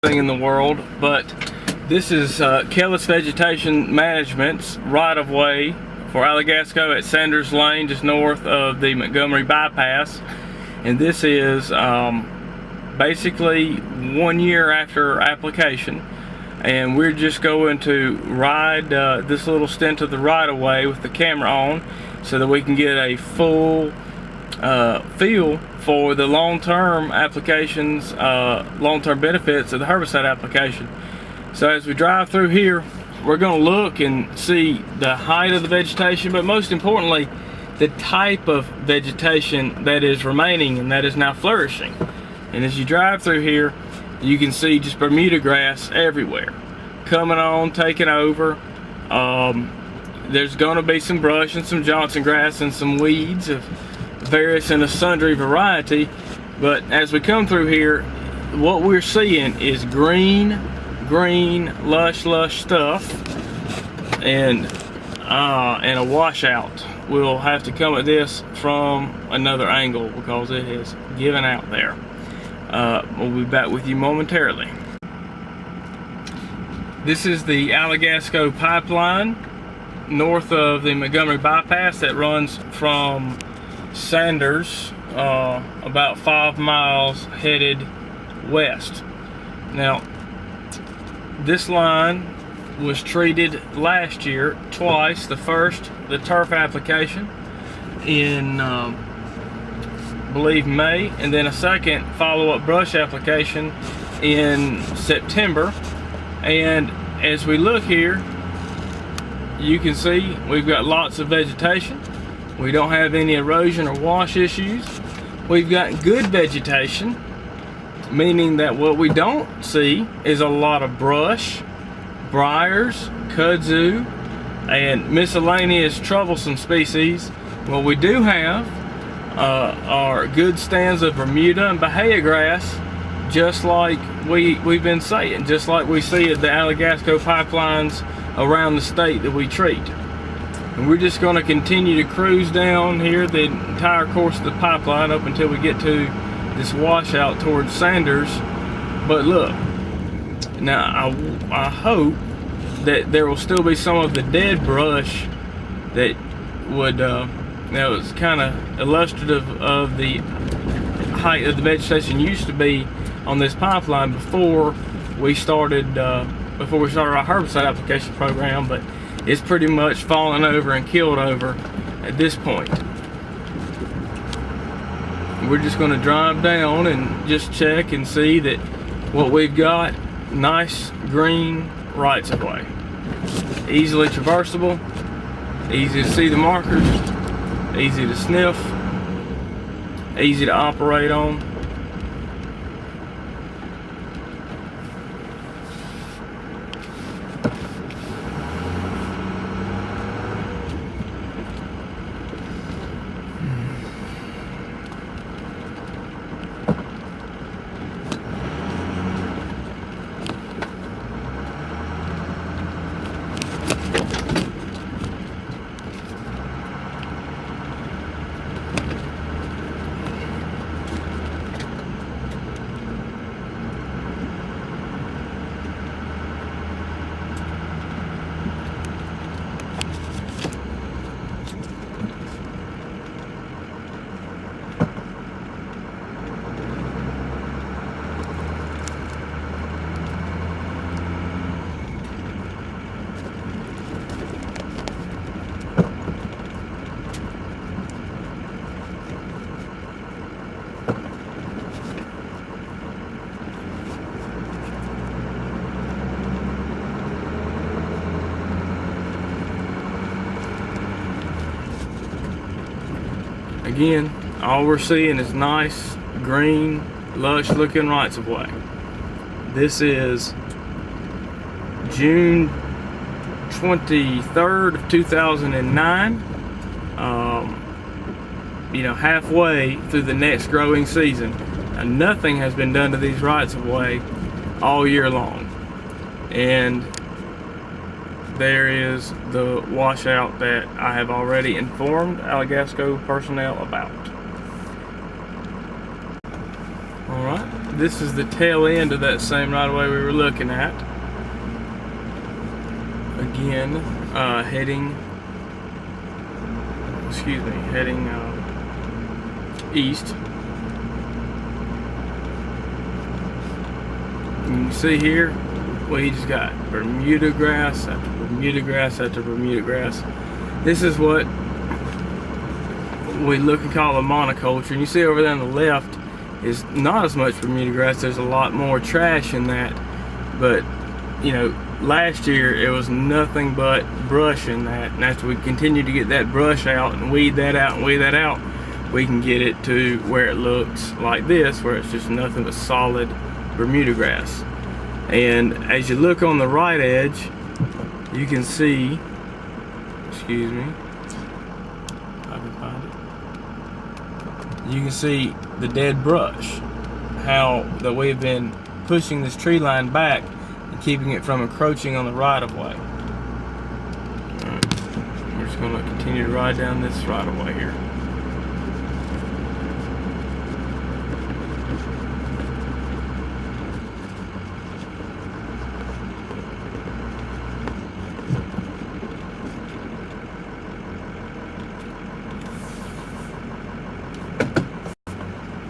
thing in the world, but this is Kellis Vegetation Management's right-of-way for Alagasco at Sanders Lane, just north of the Montgomery bypass. And this is basically 1 year after application, and we're just going to ride this little stint of the right-of-way with the camera on so that we can get a full feel for the long-term applications, long-term benefits of the herbicide application. So as we drive through here, we're going to look and see the height of the vegetation, but most importantly, the type of vegetation that is remaining and that is now flourishing. And as you drive through here, you can see just Bermuda grass everywhere, coming on, taking over. There's going to be some brush and some Johnson grass and some weeds of various and a sundry variety, but as we come through here, what we're seeing is green, lush stuff, and a washout. We'll have to come at this from another angle because it has given out there. We'll be back with you momentarily. This is the Alagasco pipeline north of the Montgomery bypass that runs from Sanders about 5 miles headed west. Now, this line was treated last year twice. The first, the turf application in I believe May, and then a second follow-up brush application in September. And as we look here, you can see we've got lots of vegetation. We don't have any erosion or wash issues. We've got good vegetation, meaning that what we don't see is a lot of brush, briars, kudzu, and miscellaneous troublesome species. What we do have are good stands of Bermuda and Bahia grass, just like we've been saying, just like we see at the Alagasco pipelines around the state that we treat. And we're just going to continue to cruise down here the entire course of the pipeline up until we get to this washout towards Sanders. But look, now I hope that there will still be some of the dead brush that would, now it's kind of illustrative of the height of the vegetation used to be on this pipeline before we started our herbicide application program, but it's pretty much fallen over and killed over at this point. We're just going to drive down and just check and see that what we've got, nice green rights of way, easily traversable, easy to see the markers, easy to sniff, easy to operate on. Again, all we're seeing is nice, green, lush looking rights of way. This is June 23rd of 2009. Halfway through the next growing season. And nothing has been done to these rights of way all year long. And there is the washout that I have already informed Alagasco personnel about. Alright. this is the tail end of that same right of way we were looking at. Again, heading east. You can see here what he just got. Bermuda grass after Bermuda grass after Bermuda grass. This is what we look and call a monoculture. And you see over there on the left is not as much Bermuda grass. There's a lot more trash in that. But, you know, last year it was nothing but brush in that. And after we continue to get that brush out and weed that out and weed that out, we can get it to where it looks like this, where it's just nothing but solid Bermuda grass. And as you look on the right edge, you can see, excuse me, if I can find it, you can see the dead brush, how that we've been pushing this tree line back and keeping it from encroaching on the right of way. Alright, we're just going to continue to ride down this right of way here.